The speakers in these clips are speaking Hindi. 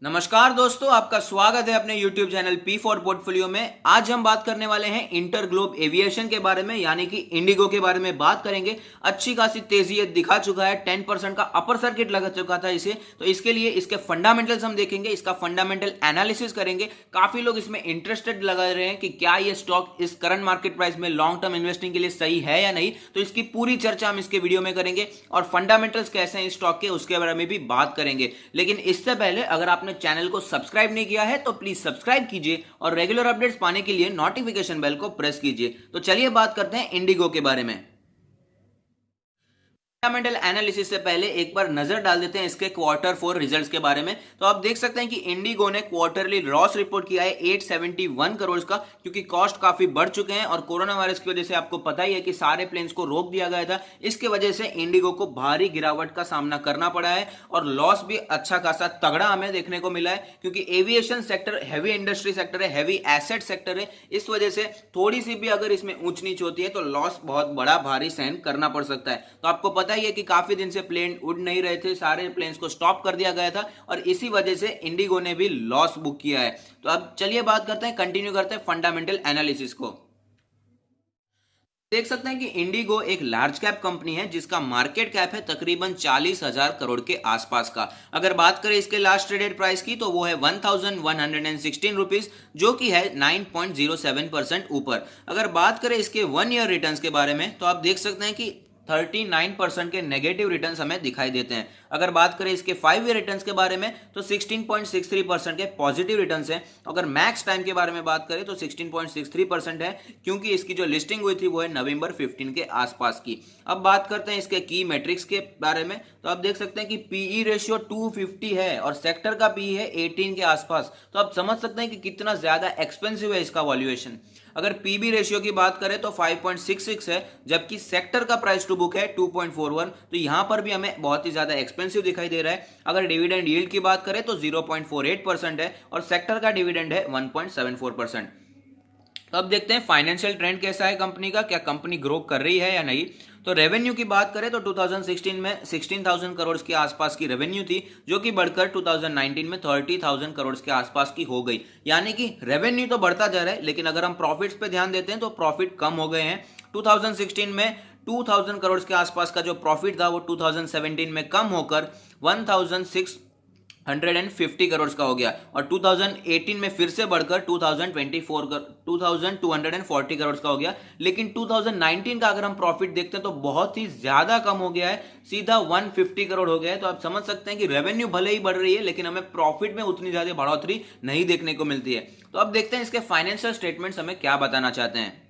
नमस्कार दोस्तों, आपका स्वागत है अपने YouTube channel P for portfolio में। आज हम बात करने वाले हैं इंटरग्लोब एविएशन के बारे में, यानी कि इंडिगो के बारे में बात करेंगे। अच्छी खासी तेजी ये दिखा चुका है, 10% का अपर सर्किट लगा चुका था इसे। तो इसके लिए इसके फंडामेंटल्स हम देखेंगे, इसका फंडामेंटल एनालिसिस करेंगे। काफी लोग इसमें इंटरेस्टेड लगा रहे हैं कि क्या ये स्टॉक इस करंट मार्केट प्राइस में लॉन्ग टर्म इन्वेस्टिंग के लिए सही है या नहीं। तो इसकी पूरी चर्चा हम इसके वीडियो में करेंगे और फंडामेंटल्स कैसे हैं इस स्टॉक के, उसके बारे में भी बात करेंगे। लेकिन इससे पहले अगर आपने चैनल को सब्सक्राइब नहीं किया है तो प्लीज सब्सक्राइब कीजिए और रेगुलर अपडेट्स पाने के लिए नोटिफिकेशन बेल को प्रेस कीजिए। तो चलिए बात करते हैं इंडिगो के बारे में। फंडामेंटल एनालिसिस से पहले एक बार नजर डाल देते हैं इसके क्वार्टर 4 रिजल्ट्स के बारे में। तो आप देख सकते हैं कि इंडिगो ने क्वार्टरली लॉस रिपोर्ट किया है 871 करोड़ का, क्योंकि कॉस्ट काफी बढ़ चुके हैं और कोरोना वायरस की वजह से आपको पता ही है कि सारे प्लेन्स को रोक दिया गया था। इसके वजह से इंडिगो को भारी गिरावट का सामना करना पड़ा है और लॉस भी अच्छा खासा तगड़ा हमें देखने को मिला है, क्योंकि aviation sector heavy industry sector है, हैवी एसेट सेक्टर है। इस वजह से थोड़ी सी भी अगर इसमें ऊंच नीच होती है तो लॉस बहुत बड़ा भारी सहन करना पड़ सकता है। तो आपको पता ही है कि काफी दिन से प्लेन उड़ नहीं रहे थे, सारे प्लेन्स को स्टॉप कर दिया गया था और इसी वजह से इंडिगो ने भी लॉस बुक किया है। तो अब चलिए बात करते हैं, कंटिन्यू करते हैं फंडामेंटल एनालिसिस को। देख सकते हैं कि इंडिगो एक लार्ज कैप कंपनी है जिसका मार्केट कैप है तकरीबन 40,000 करोड़ के आसपास का। अगर बात करें इसके लास्ट ट्रेडेड प्राइस की तो वो है 1116 रुपीज, जो कि है 9.07% ऊपर। अगर बात करें इसके 1 ईयर रिटर्न्स के बारे में तो आप देख सकते हैं कि 39% के नेगेटिव रिटर्न्स हमें दिखाई देते हैं। अगर बात करें इसके 5 ईयर रिटर्न्स के बारे में तो 16.63% के पॉजिटिव रिटर्न्स हैं। अगर मैक्स टाइम के बारे में बात करें तो 16.63% है, क्योंकि इसकी जो लिस्टिंग हुई थी वो है नवंबर 15 के आसपास की। अब बात करते हैं इसके की मैट्रिक्स के बारे में। तो आप देख सकते हैं कि पीई रेशियो 250 है और सेक्टर का पीई है 18 के आसपास। तो आप समझ सकते हैं कि कितना ज्यादा एक्सपेंसिव है इसका वैल्यूएशन। अगर पीबी रेशियो की बात करें तो 5.66 है, जबकि सेक्टर का प्राइस टू बुक है 2.41। तो यहां पर भी हमें बहुत ही ज्यादा एक्सपेंसिव दिखाई दे रहा है। अगर डिविडेंड यील्ड की बात करें तो 0.48% है और सेक्टर का डिविडेंड है 1.74%। तो अब देखते हैं फाइनेंशियल ट्रेंड कैसा है कंपनी का, क्या कंपनी ग्रो कर रही है या नहीं। तो रेवेन्यू की बात करें तो 2016 में 16,000 करोड़ के आसपास की रेवेन्यू थी, जो कि बढ़कर 2019 में 30,000 करोड़ के आसपास की हो गई। यानी कि रेवेन्यू तो बढ़ता जा रहा है, लेकिन अगर हम प्रॉफिट्स पे ध्यान देते हैं तो प्रॉफिट कम हो गए हैं। 2016 में 2,000 करोड़ के आसपास का जो प्रॉफिट था वो 2017 में कम होकर 1,650 करोड़ का हो गया और 2018 में फिर से बढ़कर 2,240 करोड़ का हो गया। लेकिन 2019 का अगर हम प्रॉफिट देखते हैं तो बहुत ही ज्यादा कम हो गया है, सीधा 150 करोड़ हो गया है। तो आप समझ सकते हैं कि रेवेन्यू भले ही बढ़ रही है, लेकिन हमें प्रॉफिट में उतनी ज्यादा बढ़ोतरी नहीं देखने को मिलती है। तो अब देखते हैं इसके फाइनेंशियल स्टेटमेंट्स हमें क्या बताना चाहते हैं।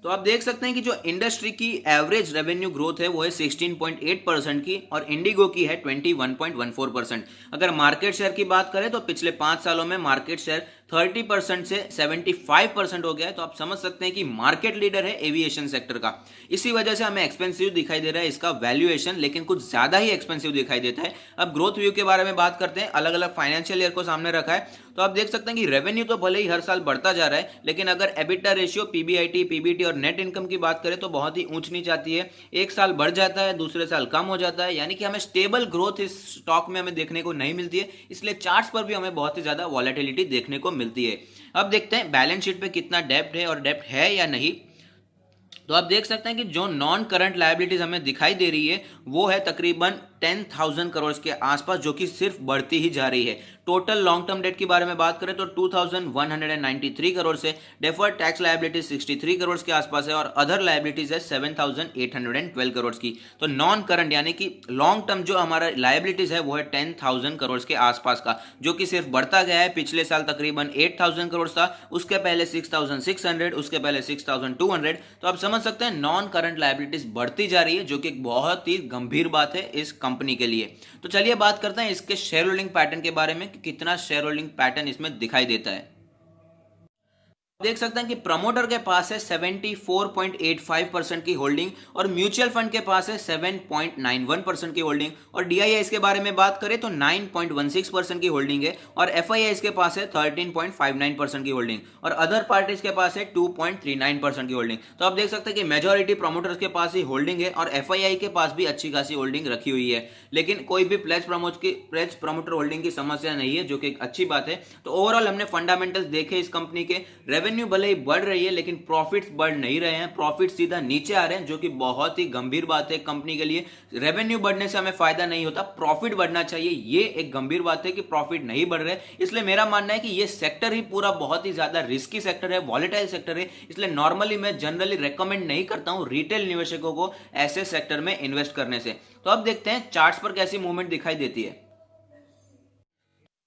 तो आप देख सकते हैं कि जो इंडस्ट्री की एवरेज रेवेन्यू ग्रोथ है वो है 16.8% की और इंडिगो की है 21.14%। अगर मार्केट शेयर की बात करें तो पिछले 5 सालों में मार्केट शेयर 30% से 75% हो गया है। तो आप समझ सकते हैं कि मार्केट लीडर है एविएशन सेक्टर का। इसी वजह से हमें एक्सपेंसिव दिखाई दे रहा है इसका वैल्यूएशन, लेकिन कुछ ज्यादा ही एक्सपेंसिव दिखाई देता है। अब ग्रोथ व्यू के बारे में बात करते हैं, अलग अलग फाइनेंशियल ईयर को सामने रखा है। तो आप देख सकते हैं कि रेवेन्यू तो भले ही हर साल बढ़ता जा रहा है, लेकिन अगर एबिटा रेशियो, पीबीआईटी, पीबीटी और नेट इनकम की बात करें तो बहुत ही ऊंच नीच आती है। एक साल बढ़ जाता है, दूसरे साल कम हो जाता है, यानी कि हमें स्टेबल ग्रोथ इस स्टॉक में हमें देखने को नहीं मिलती है। इसलिए चार्ट्स पर भी हमें बहुत ही ज्यादा वॉलेटिलिटी देखने को मिलती है। अब देखते हैं बैलेंस शीट पे कितना डेब्ट है और डेब्ट है या नहीं। तो आप देख सकते हैं कि जो नॉन करंट लायबिलिटीज हमें दिखाई दे रही है वो है तकरीबन 10,000 करोड़ के आसपास, जो कि सिर्फ बढ़ती ही जा रही है। टोटल लॉन्ग टर्म डेट की बारे में बात करें तो 2,193 करोड़ से डेफर्ड टैक्स लायबिलिटीज 63 करोड़ के आसपास है और अदर लायबिलिटीज है 7,812 करोड़ की। तो नॉन करंट यानी कि लॉन्ग टर्म जो हमारा लायबिलिटीज है वो है 10,000 करोड़ के आसपास का, जो कि सिर्फ बढ़ता गया है। पिछले साल तकरीबन 8,000 करोड़ था, उसके पहले 6,600, उसके पहले 6,200। तो आप समझ सकते हैं नॉन करंट लायबिलिटीज बढ़ती जा रही है, जो कि एक बहुत ही गंभीर बात है इस कंपनी के लिए। तो चलिए बात करते हैं इसके शेयर होल्डिंग पैटर्न के बारे में कि कितना शेयर होल्डिंग पैटर्न इसमें दिखाई देता है। देख सकते हैं कि प्रमोटर के पास है 74.85% की होल्डिंग और म्यूचुअल फंड के पास है 7.91% की होल्डिंग और डीआईआईस के बारे में बात करें तो 9.16% की होल्डिंग है और एफआईआईस के पास है 13.59% की होल्डिंग और अदर पार्टीज के पास है 2.39% की होल्डिंग। तो आप देख सकते हैं कि मेजॉरिटी प्रमोटर्स के पास ही होल्डिंग है और एफआईआई के पास भी अच्छी खासी होल्डिंग रखी हुई है, लेकिन कोई भी प्लेज प्रमोटर होल्डिंग की समस्या नहीं है, जो कि एक अच्छी बात है। तो ओवरऑल हमने फंडामेंटल्स देखे इस कंपनी के। रेवेन्यू भले ही बढ़ रही है लेकिन प्रॉफिट्स बढ़ नहीं रहे हैं, प्रॉफिट सीधा नीचे आ रहे हैं, जो कि बहुत ही गंभीर बात है कंपनी के लिए। रेवेन्यू बढ़ने से हमें फायदा नहीं होता, प्रॉफिट बढ़ना चाहिए, ये एक गंभीर बात है कि प्रॉफिट नहीं बढ़ रहे। इसलिए मेरा मानना है कि ये सेक्टर ही पूरा बहुत ही ज्यादा रिस्की सेक्टर है, वॉलेटाइल सेक्टर है, इसलिए नॉर्मली मैं जनरली रेकमेंड नहीं करता हूं रिटेल निवेशकों को ऐसे सेक्टर में इन्वेस्ट करने से। तो अब देखते हैं चार्ट्स पर कैसी मूवमेंट दिखाई देती है।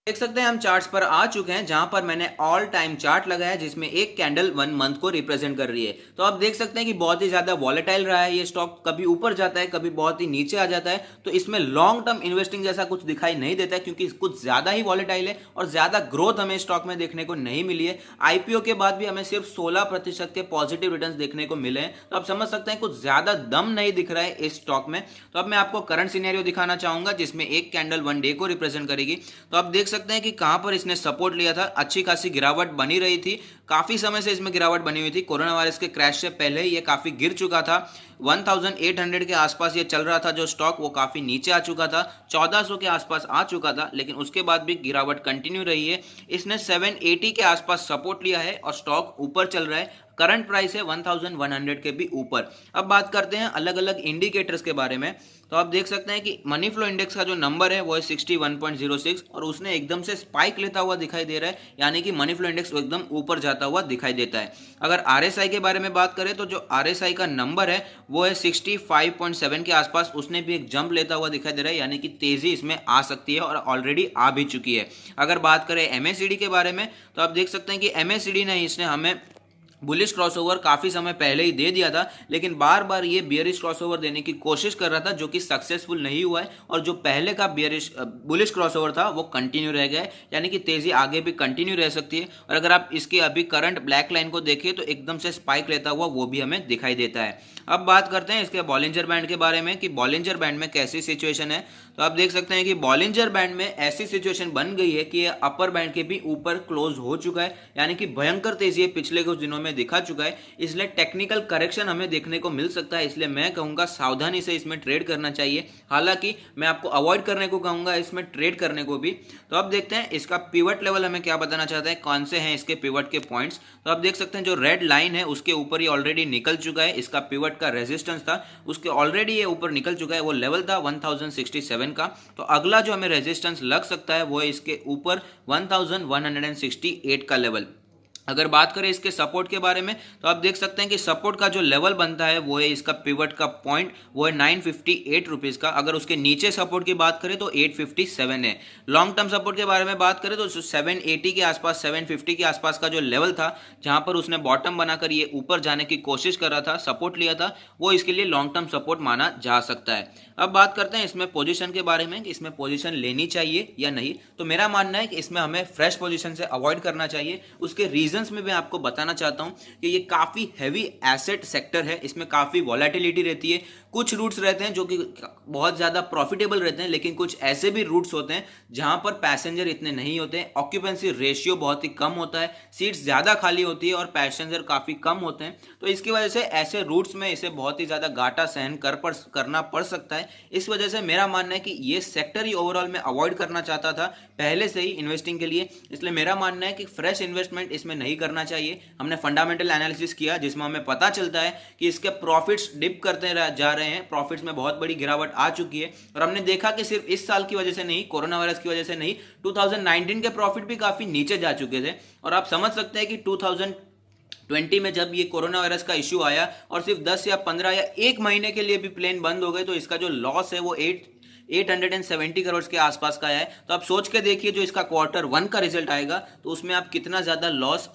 देख सकते हैं हम चार्ट्स पर आ चुके हैं, जहां पर मैंने ऑल टाइम चार्ट लगाया है जिसमें एक कैंडल 1 मंथ को रिप्रेजेंट कर रही है। तो आप देख सकते हैं कि बहुत ही ज्यादा वॉलेटाइल रहा है ये स्टॉक, कभी ऊपर जाता है कभी बहुत ही नीचे आ जाता है। तो इसमें लॉन्ग टर्म इन्वेस्टिंग जैसा कुछ दिखाई नहीं देता है, क्योंकि कुछ ज्यादा ही वॉलेटाइल है और ज्यादा ग्रोथ हमें स्टॉक में देखने को नहीं मिली है। आईपीओ के बाद भी हमें सिर्फ 16% के पॉजिटिव रिटर्न देखने को मिले हैं। तो आप समझ सकते हैं कुछ ज्यादा दम नहीं दिख रहा है इस स्टॉक में। तो अब मैं आपको करंट सिनेरियो दिखाना चाहूंगा जिसमें एक कैंडल 1 डे को रिप्रेजेंट करेगी। तो आप देख सकते हैं कि कहां पर इसने सपोर्ट लिया था, अच्छी खासी गिरावट बनी रही थी, काफी समय से इसमें गिरावट बनी हुई थी। कोरोना वायरस के क्रैश से पहले ये काफी गिर चुका था, 1800 के आसपास ये चल रहा था जो स्टॉक, वो काफी नीचे आ चुका था, 1400 के आसपास आ चुका था, लेकिन उसके बाद भी गिरावट कंटिन्यू रही है। इसने 780 के आसपास सपोर्ट लिया है और स्टॉक ऊपर चल रहा है, करंट प्राइस है 1100 के भी ऊपर। अब बात करते हैं अलग अलग इंडिकेटर्स के बारे में। तो आप देख सकते हैं कि मनी फ्लो इंडेक्स का जो नंबर है वो है 61.06 और उसने एकदम से स्पाइक लेता हुआ दिखाई दे रहा है, यानी कि मनी फ्लो इंडेक्स एकदम ऊपर जाता हुआ दिखाई देता है। अगर आरएसआई के बारे में बात करें तो जो आरएसआई का नंबर है वो है 65.7 के आसपास, उसने भी एक जंप लेता हुआ दिखाई दे रहा है, यानी कि तेजी इसमें आ सकती है और ऑलरेडी आ भी चुकी है। अगर बात करें एमएससीडी के बारे में तो आप देख सकते हैं कि एमएससीडी ने इसने हमें बुलिश क्रॉसओवर काफी समय पहले ही दे दिया था, लेकिन बार बार ये बियरिश क्रॉसओवर देने की कोशिश कर रहा था, जो कि सक्सेसफुल नहीं हुआ है और जो पहले का बुलिश क्रॉसओवर था वो कंटिन्यू रह गया है, यानी कि तेजी आगे भी कंटिन्यू रह सकती है। और अगर आप इसके अभी करंट ब्लैक लाइन को देखिए तो एकदम से स्पाइक लेता हुआ वो भी हमें दिखाई देता है। अब बात करते हैं इसके बॉलिंजर बैंड के बारे में कि बॉलिंजर बैंड में कैसी सिचुएशन है। तो आप देख सकते हैं कि बॉलिंजर बैंड में ऐसी सिचुएशन बन गई है कि ये अपर बैंड के भी ऊपर क्लोज हो चुका है, यानी कि भयंकर तेजी पिछले कुछ दिनों में दिखा चुका है, इसलिए टेक्निकल करेक्शन हमें देखने को मिल सकता है। इसलिए मैं कहूंगा सावधानी से इसमें ट्रेड करना चाहिए, हालांकि मैं आपको अवॉइड करने को कहूंगा इसमें ट्रेड करने को भी। तो अब देखते हैं इसका पिवट लेवल हमें क्या बताना चाहता है, कौन से हैं इसके पिवट के पॉइंट्स। तो आप देख सकते हैं जो रेड लाइन है उसके ऊपर ही ऑलरेडी निकल चुका है, इसका पिवट का रेजिस्टेंस था उसके ऑलरेडी ये ऊपर निकल चुका है, वो लेवल था 1067 का। तो अगला जो हमें रेजिस्टेंस लग सकता है वो है इसके ऊपर 1168 का लेवल। अगर बात करें इसके सपोर्ट के बारे में तो आप देख सकते हैं कि सपोर्ट का जो लेवल बनता है वो है इसका पिवट का पॉइंट, वो है 958 रुपीज़ का। अगर उसके नीचे सपोर्ट की बात करें तो 857 है। लॉन्ग टर्म सपोर्ट के बारे में बात करें तो 780 के आसपास 750 के आसपास का जो लेवल था जहां पर उसने बॉटम बनाकर ये ऊपर जाने की कोशिश कर रहा था, सपोर्ट लिया था, वो इसके लिए लॉन्ग टर्म सपोर्ट माना जा सकता है। अब बात करते हैं इसमें पोजीशन के बारे में कि इसमें पोजीशन लेनी चाहिए या नहीं। तो मेरा मानना है कि इसमें हमें फ्रेश पोजीशन से अवॉइड करना चाहिए। उसके रीजंस में मैं आपको बताना चाहता हूं कि ये काफी हैवी एसेट सेक्टर है, इसमें काफी वॉलेटिलिटी रहती है। कुछ रूट्स रहते हैं जो कि बहुत ज्यादा प्रॉफिटेबल रहते हैं, लेकिन कुछ ऐसे भी रूट्स होते हैं जहां पर पैसेंजर इतने नहीं होते हैं, ऑक्यूपेंसी रेशियो बहुत ही कम होता है, सीट्स ज्यादा खाली होती है और पैसेंजर काफी कम होते हैं। तो इसकी वजह से ऐसे रूट्स में इसे बहुत ही ज्यादा घाटा सहन करना पड़ सकता है। इस वजह से मेरा मानना है कि ये सेक्टर ही ओवरऑल में अवॉइड करना चाहता था पहले से ही इन्वेस्टिंग के लिए। इसलिए मेरा मानना है कि फ्रेश इन्वेस्टमेंट इसमें नहीं करना चाहिए। हमने फंडामेंटल एनालिसिस किया जिसमें हमें पता चलता है कि इसके प्रॉफिट्स डिप करते जा रहे हैं, प्रॉफिट्स में बहुत बड़ी गिरावट आ चुकी है। और हमने देखा कि सिर्फ इस साल की वजह से नहीं, कोरोना वायरस की वजह से नहीं, 2019 के प्रॉफिट भी काफी नीचे जा चुके थे। और आप समझ सकते हैं कि 2020 में जब ये कोरोना वायरस का इश्यू आया और सिर्फ 10 या 15 या 1 महीने के लिए भी प्लेन बंद हो गए, तो इसका जो लॉस है वो 870 करोड़ के आसपास का है। तो आप सोच के देखिए जो इसका Q1 का रिजल्ट आएगा तो उसमें आप कितना ज्यादा लॉस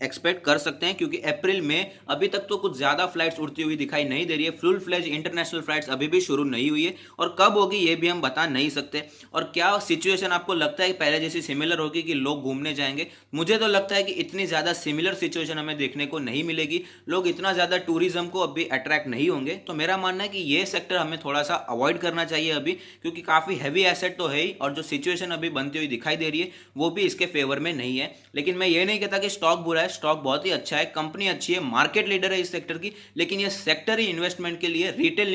एक्सपेक्ट कर सकते हैं, क्योंकि अप्रैल में अभी तक तो कुछ ज़्यादा फ्लाइट्स उड़ती हुई दिखाई नहीं दे रही है। फुल फ्लेज इंटरनेशनल फ्लाइट्स अभी भी शुरू नहीं हुई है, और कब होगी ये भी हम बता नहीं सकते। और क्या सिचुएशन आपको लगता है कि पहले जैसी सिमिलर होगी कि लोग घूमने जाएंगे? मुझे तो लगता है कि इतनी ज़्यादा सिमिलर सिचुएशन हमें देखने को नहीं मिलेगी। लोग इतना ज़्यादा टूरिज्म को अभी अट्रैक्ट नहीं होंगे। तो मेरा मानना है कि ये सेक्टर हमें थोड़ा सा अवॉइड करना चाहिए अभी, क्योंकि काफ़ी हैवी एसेट तो है ही, और जो सिचुएशन अभी बनती हुई दिखाई दे रही है वो भी इसके फेवर में नहीं है। लेकिन मैं ये नहीं कहता कि स्टॉक बुरा है, स्टॉक बहुत ही अच्छा है, कंपनी अच्छी है, मार्केट लीडर है इस सेक्टर की। लेकिन ये सेक्टर ही इन्वेस्टमेंट के लिए, रिटेल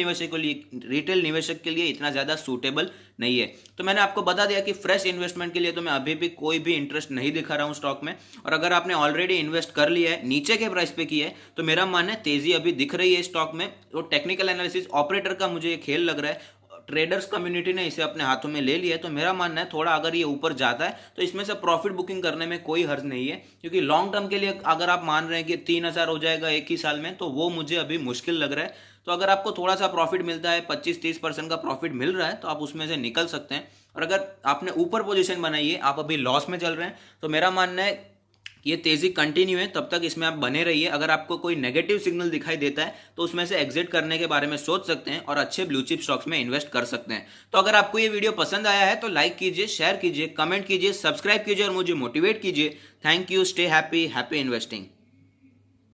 निवेशक के लिए इतना ज़्यादा सूटेबल नहीं है। तो मैंने आपको बता दिया कि फ्रेश इन्वेस्टमेंट के लिए तो मैं अभी भी कोई भी इंटरेस्ट नहीं दिखा रहा हूँ स्टॉक में। और अगर आपने ऑलरेडी इन्वेस्ट कर लिया है, नीचे के प्राइस पे किया है, तो मेरा मानना है तेजी अभी दिख रही है स्टॉक में। तो टेक्निकल एनालिसिस ऑपरेटर का मुझे ये खेल लग रहा है, ट्रेडर्स कम्युनिटी ने इसे अपने हाथों में ले लिया है। तो मेरा मानना है थोड़ा अगर ये ऊपर जाता है तो इसमें से प्रॉफिट बुकिंग करने में कोई हर्ज नहीं है, क्योंकि लॉन्ग टर्म के लिए अगर आप मान रहे हैं कि 3,000 हो जाएगा एक ही साल में, तो वो मुझे अभी मुश्किल लग रहा है। तो अगर आपको थोड़ा सा प्रॉफिट मिलता है, 25-30% का प्रॉफिट मिल रहा है, तो आप उसमें से निकल सकते हैं। और अगर आपने ऊपर पोजीशन बनाई है, आप अभी लॉस में चल रहे हैं, तो मेरा मानना है ये तेजी कंटिन्यू है, तब तक इसमें आप बने रहिए। अगर आपको कोई नेगेटिव सिग्नल दिखाई देता है तो उसमें से एग्जिट करने के बारे में सोच सकते हैं और अच्छे ब्लू चिप स्टॉक्स में इन्वेस्ट कर सकते हैं। तो अगर आपको ये वीडियो पसंद आया है तो लाइक कीजिए, शेयर कीजिए, कमेंट कीजिए, सब्सक्राइब कीजिए और मुझे मोटिवेट कीजिए। Thank you, stay happy, happy investing.